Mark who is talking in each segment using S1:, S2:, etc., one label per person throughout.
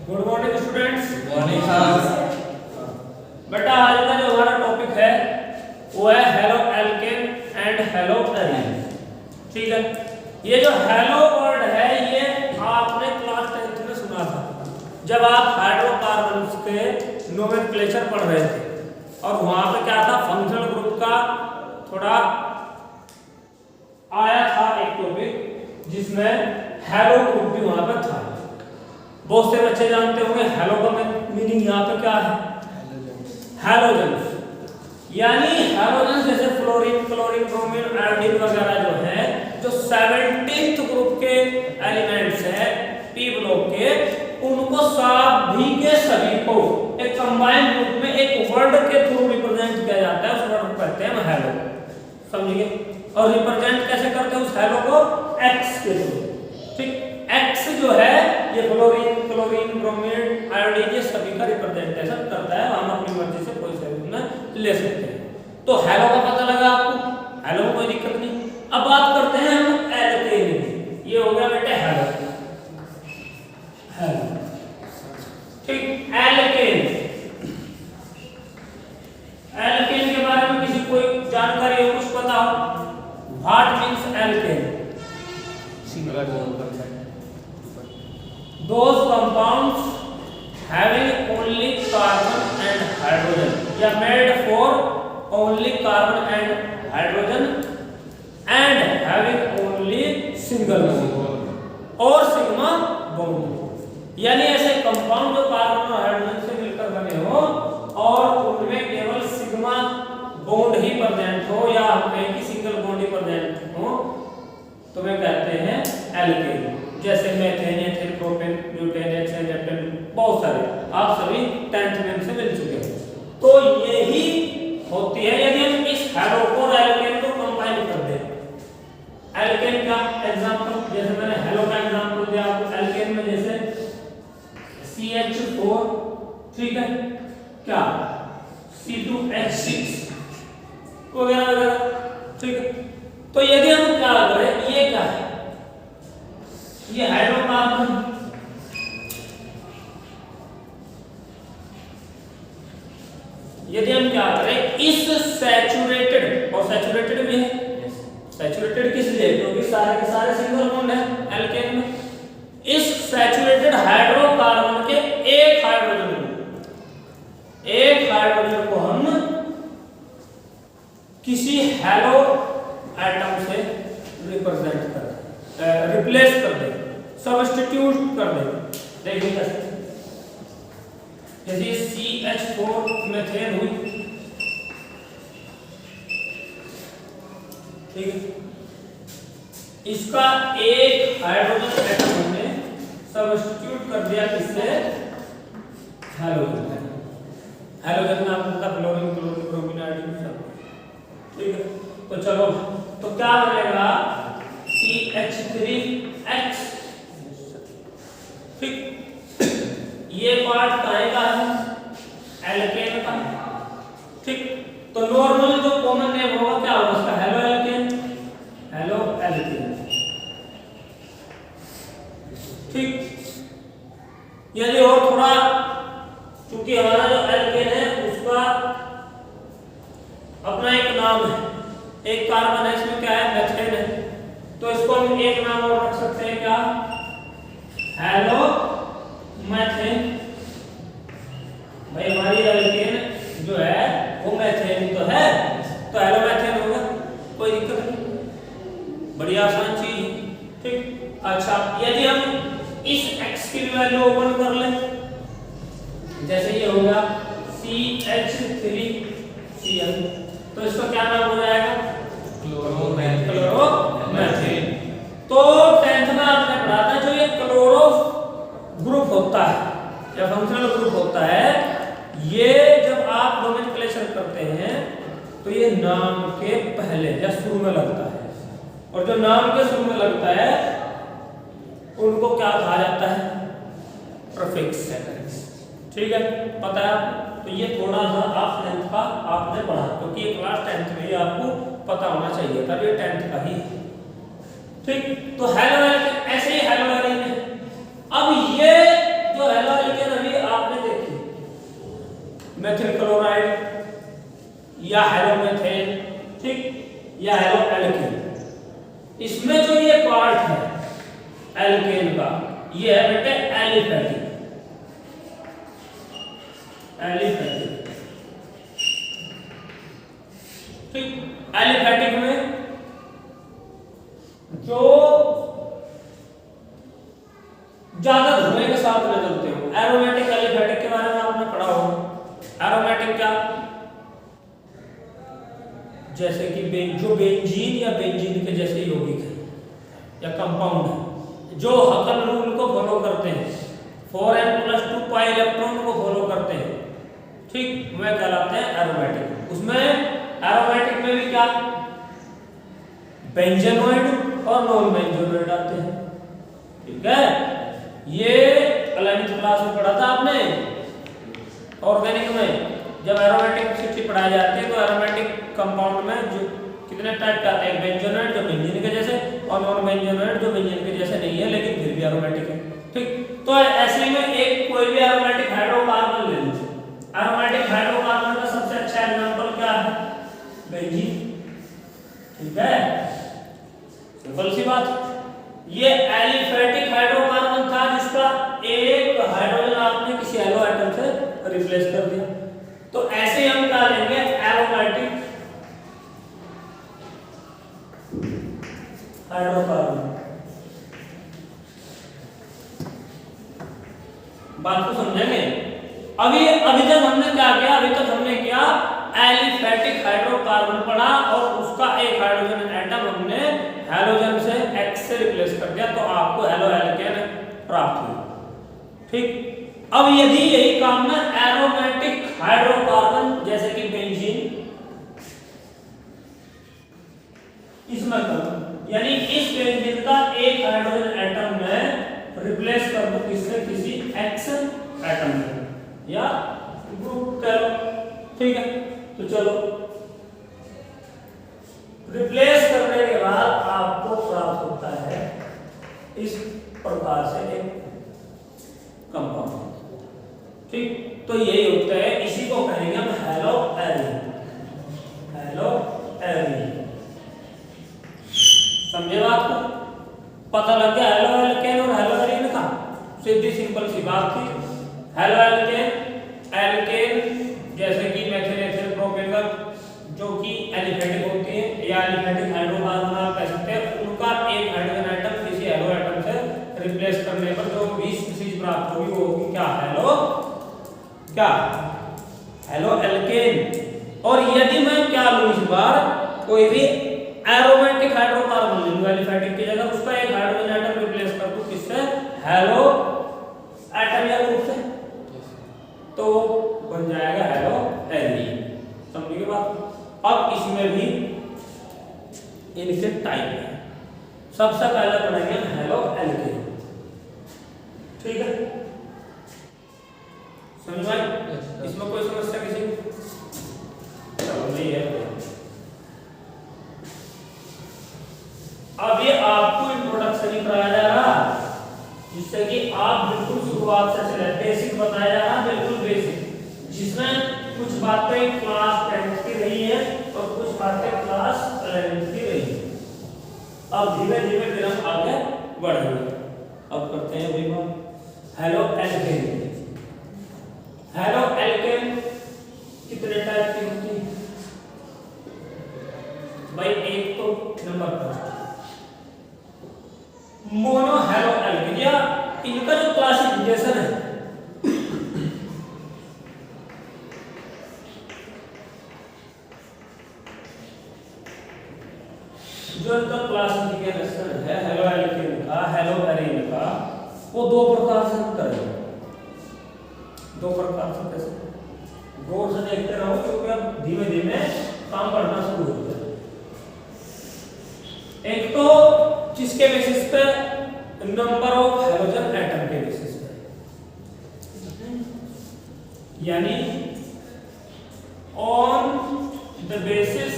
S1: Good morning students.
S2: Morning sir.
S1: बेटा आज का जो हमारा टॉपिक है वो है halo alkane and halo alkane. ठीक है, ये जो हेलो वर्ड है ये आपने क्लास 10th में सुना था जब आप हाइड्रोकार्बन्स के नोमेनक्लेचर पढ़ रहे थे, और वहां पे क्या था, फंक्शनल ग्रुप का थोड़ा आया था एक टॉपिक जिसमें हेलो ग्रुप भी वहां पर था। बहुत से बच्चे जानते होंगे हेलो का मीनिंग यहाँ पे क्या है, हैलोजेंस। यानी हैलोजेंस जैसे फ्लोरीन, क्लोरीन, ब्रोमीन, आयोडीन वगैरह जो है, जो 17th ग्रुप के एलिमेंट्स है पी ब्लॉक के, उनको सभी के सभी को एक कंबाइंड ग्रुप में एक वर्ड के थ्रू रिप्रेजेंट किया जाता है। उस वर्ड को कहते हैं हेलो, समझिए। और रिप्रेजेंट कैसे करते हैं उस हेलो को, एक्स के थ्रू। ठीक, एक्स जो है ये फ्लोरीन, क्लोरीन, ब्रोमीन, आयोडीन ये सभी का रिप्रेजेंटेशन करता है। हम अपनी मर्जी से कोई सा भी ले सकते हैं। तो हेलो का पता लगा आपको, हेलो में कोई दिक्कत नहीं। अब बात करते हैं हम एल्केन की। ये हो गया बेटे हेलो, हेलो। ठीक, एल्केन, एल्केन के बारे में किसी कोई जानकारी हो, कुछ पता हो? What means alkane? Those compounds having only carbon and hydrogen, या made for only carbon and hydrogen and having only single bond और सिग्मा बॉन्ड। यानी ऐसे कंपाउंड जो कार्बन और हाइड्रोजन से मिलकर बने हो और उनमें केवल सिग्मा बॉन्ड ही प्रेजेंट हो, या हम कहें कि सिंगल बॉन्ड ही प्रेजेंट हो, तो वे कहते हैं एल्केन। जैसे methane, ethane, propane, butane, hexane, heptane, बहुत सारे आप सभी 10th में से मिल चुके हैं। तो यही होती है यदि हम इस हेलो और एल्केन को कंबाइन कर दें। एल्केन का एग्जांपल, जैसे मैंने हेलो का एग्जांपल दिया आपको, एल्केन में जैसे CH4, ठीक है, क्या C2H6 वगैरह वगैरह। ठीक है, तो यदि हम क्या करें, ये क्या है, ये हाइड्रोकार्बन, यदि हम क्या करें इस सैचुरेटेड, और सैचुरेटेड भी है, सैचुरेटेड किस लिए, क्योंकि सारे के सारे सिंगल बॉन्ड है एल्केन में। इस सैचुरेटेड हाइड्रोकार्बन के एक हाइड्रोजन को हम किसी हेलो एटम से रिप्रेजेंट कर रिप्लेस कर दे, सब्स्टिट्यूट कर दे। देखिए कैसे, जैसे CH4 मेथेन हुई, ठीक है, इसका एक हाइड्रोजन एटम हमने सब्स्टिट्यूट कर दिया किससे, हैलोजन। हैलोजन में आपको पता फ्लोरीन, क्लोरीन, ब्रोमीन, आयोडीन सब, ठीक है। तो चलो, तो क्या बनेगा, CH3X। ठीक, ये पार्ट काहे का है, एल्केन का। ठीक, तो नॉर्मल जो कॉमन नेम होगा क्या होगा उसका, हेलो एल्केन, हेलो एल्केन। ठीक, यदि और थोड़ा, क्योंकि हमारा जो एल्केन है उसका अपना एक नाम है, एक कार्बन है, इसमें क्या है, मेथेन है, तो इसको हम एक नाम और रख सकते हैं, क्या, हेलो मेथेन। भाई हमारी एल्केन जो है वो मेथेन तो है, तो हेलो मेथेन होगा, कोई दिक्कत नहीं, बड़ी आसान चीज। ठीक, अच्छा, यदि हम इस x की वैल्यू ओपन कर लें, जैसे ये होगा CH3Cl, तो इसका क्या नाम हो जाएगा, क्लोरोमेथेन। तो 10th में आपने पढ़ा था जो ये क्लोरो ग्रुप होता है या फंक्शनल ग्रुप होता है, ये जब आप नोमेनक्लेचर करते हैं तो ये नाम के पहले या शुरू में लगता है, और जो नाम के शुरू में लगता है उनको क्या कहा जाता है, प्रीफिक्स। ठीक है, पता है आपको? तो ये थोड़ा सा आप 10th का आपने पढ़ा, क्योंकि ये क्लास 10th में ही आपको पता होना चाहिए था, ये 10th का ही। ठीक, तो हेलो एल्केन ऐसे ही हेलो एल्केन। अब ये जो हेलो एल्केन मेथिल क्लोराइड या हेलोमेथेन, ठीक, या हेलो एल्केन। इसमें जो ये पार्ट है एल्केन का, ये है बेटे एलिफैटिक। एलिफैटिक, ठीक, एलिफैटिक में जो ज्यादा धुएं के साथ में चलते हो। एरोमेटिक एलिफैटिक के बारे में आपने पढ़ा होगा। एरोमेटिक क्या, जैसे कि जो बेंजीन या बेंजीन के जैसे यौगिक है या कंपाउंड है, जो हकल रूल को फॉलो करते हैं, 4n+2 पाई इलेक्ट्रॉन को फॉलो करते हैं, ठीक, वह कहलाते हैं एरोमेटिक। उसमें एरोमेटिक में भी क्या, बेंजेनोइड और नॉन बेंजेनोइड आते हैं, ठीक है। ये 11वीं क्लास में पढ़ा था आपने ऑर्गेनिक में, जब एरोमेटिक सिटी पढ़ाई जाती है तो एरोमेटिक कंपाउंड में जो कितने टाइप के आते हैं, बेंजेनोइड जो बेंजीन के जैसे, और नॉन बेंजेनोइड जो बेंजीन के जैसे नहीं है लेकिन फिर भी एरोमेटिक है, ठीक। तो ऐसे में एक कोई भी एरोमेटिक हाइड्रोकार्बन ले लीजिए। एरोमेटिक हाइड्रोकार्बन का सबसे अच्छा एग्जांपल क्या है, बेंजीन, ठीक है, सिंपल सी बात। ये एलिफैटिक हाइड्रोकार्बन था जिसका एक हाइड्रोजन आपने किसी एलो एटम से रिप्लेस कर दिया। तो ऐसे हम क्या लेंगे, एरोमेटिक हाइड्रोकार्बन। बात को समझेंगे। अभी तक हमने क्या किया, अभी तक हमने किया एलिफैटिक हाइड्रोकार्बन पढ़ा और उसका एक हाइड्रोजन एटम हमने हैलोजन से X से रिप्लेस कर दिया, तो आपको हेलो एल्केन प्राप्त हुआ, ठीक। अब यदि यही काम ना एरोमेटिक हाइड्रोकार्बन जैसे कि बेंजीन इसमें करूं, यानी इस बेंजीन का एक हाइड्रोजन एटम में रिप्लेस कर दूं किससे, किसी X एटम से या ग्रुप कह लो, ठीक है। तो चलो रिप्लेस करने के बाद आपको प्राप्त होता है इस प्रकार से एक कंपाउंड, ठीक। तो यही होता है, इसी को कहेंगे हम हेलो एरीन। हेलो एरीन, समझे बात को, पता लग गया हेलो एल्केन और हेलो एरीन का, सीधी सिंपल सी बात थी। हेलो एल्केन, एल्केन जैसे कि मेथिल एथिल प्रोपेन का जो कि एलिफैटिक होती है या एलिफैटिक हाइड्रोकार्बन आप कह सकते हैं, उनका एक हाइड्रोजन एटम किसी हेलो एटम से रिप्लेस करने पर जो 20 चीज प्राप्त होगी वो होगी क्या, हेलो, क्या, हेलो एल्केन। और यदि मैं क्या लूं इस बार, कोई भी एरोमेटिक हाइड्रोकार्बन लूंगा एलिफैटिक की जगह, उसका एक हाइड्रोजन एटम रिप्लेस कर दूं किससे, हेलो एटम या ग्रुप से, तो बन जाएगा हेलो एरीन। समझिए बात। अब इसमें भी इनके टाइप है। सबसे पहले पढ़ेंगे हेलो एल्केन, ठीक है, समझ में? इसमें कोई समस्या किसी को? चलो नहीं है। अब ये आपको इंट्रोडक्शन ही कराया जा रहा, जिससे कि आप बिल्कुल शुरुआत से चले, बेसिक बताया जा रहा, बिल्कुल बेसिक, जिसमें कुछ बातें क्लास 10 की रही है और कुछ बातें क्लास 11 की रही है। अब धीरे धीरे फिर हम आगे बढ़ेंगे। अब करते हैं वही बात, हेलो एल्केन। हेलो एल्केन कितने टाइप की होती है भाई? एक तो number first mono halo alkane, या इनका जो क्लासिफिकेशन है, जो इनका क्लासिफिकेशन है हेलो एल्केन का, हेलो एरीन का, वो दो प्रकार से हम करेंगे। दो प्रकार से कैसे? गौर से देखते रहो क्योंकि अब धीमे धीमे काम करना शुरू हो जाए। एक तो जिसके बेसिस पे, नंबर ऑफ हेलोजन एटम के बेसिस पे, यानी on the basis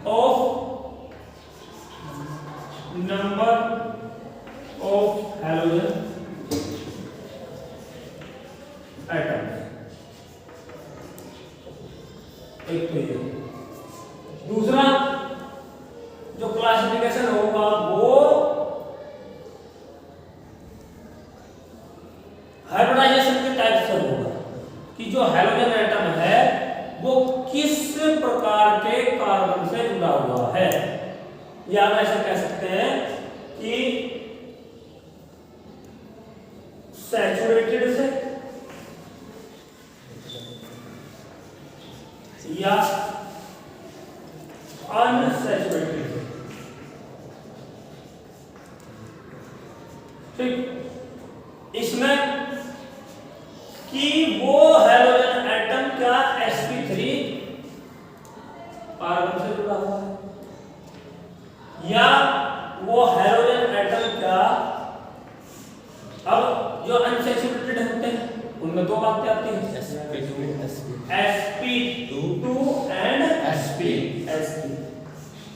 S1: of number of halogen ठीक, इसमें कि वो हैलोजन एटम क्या sp3 कार्बन से जुड़ा हुआ है, या वो हैलोजन एटम क्या, अब जो अनसैचुरेटेड होते हैं उनमें दो बातें आती हैं, sp2 एंड sp।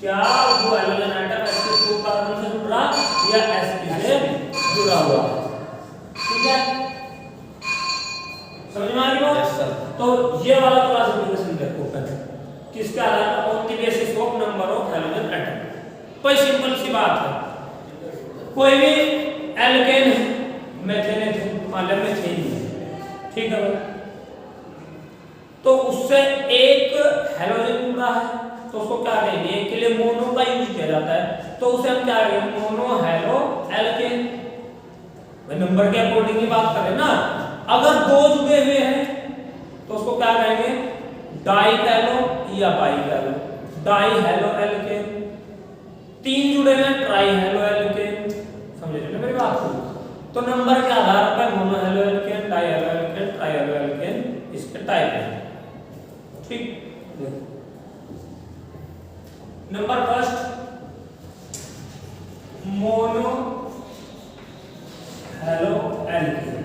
S1: क्या वो हैलोजन एटम sp2 कार्बन से जुड़ा या sp से जुड़ा हुआ, ठीक है, समझ में आ गई बात? तो ये वाला क्लासिफिकेशन देखो पहले, किसके आधार पर, on the basis of number of halogen atom. कोई सिंपल सी बात है, कोई भी एल्केन है, मेथेन है, मान लो मेथेन है, ठीक है भाई, तो उससे एक हैलोजन जुड़ा है तो उसको क्या कहेंगे, एक के लिए मोनो का यूज किया जाता है तो उसे हम क्या कहेंगे, मोनो हैलो एल्केन। भाई नंबर के अकॉर्डिंग ही बात करें ना, अगर दो जुड़े हुए हैं तो उसको क्या कहेंगे, डाई हैलो या bi halo, di halo alkane. तीन जुड़े हैं, ट्राई हैलो एल्केन, समझ रहे ना मेरी बात को? तो नंबर के आधार पर mono halo alkane, di halo alkane, tri halo alkane इसके टाइप हैं, ठीक। Number first mono halo alkane,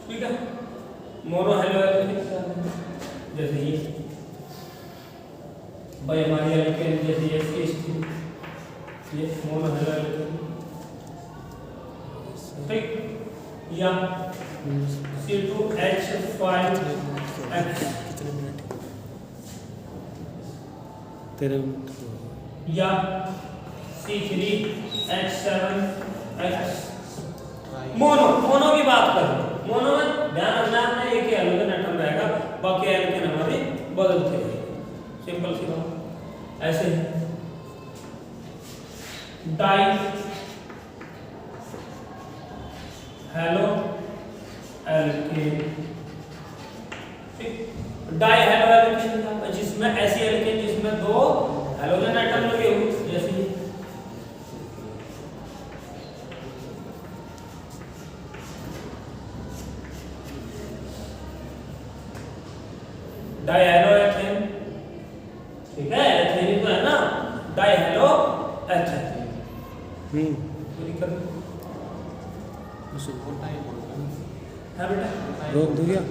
S1: ठीक है, मोनो हैलो एल्केन जैसे ये भाई हमारी एल्केन जैसे ये मोनो हैलो एल्केन, ठीक, या C2H5X या C3H7X। मोनो की बात कर, मोनो में ध्यान रखना है एक ही हैलोजन एटम रहेगा, बाकी एल्केन हमारे बदलते रहेंगे, सिंपल सी बात। ऐसे डाई हैलो एल्केन, ठीक, डाई हैलो एल्केन जिसमें ऐसी एल्केन जिसमें दो हैलोजन एटम लगे हुए, जैसे डाई हैलो एथेन, ठीक है, एथेन तो है ना, डाई हैलो एथेन, कोई दिक्कत नहीं है बेटा,
S2: रोक दो क्या?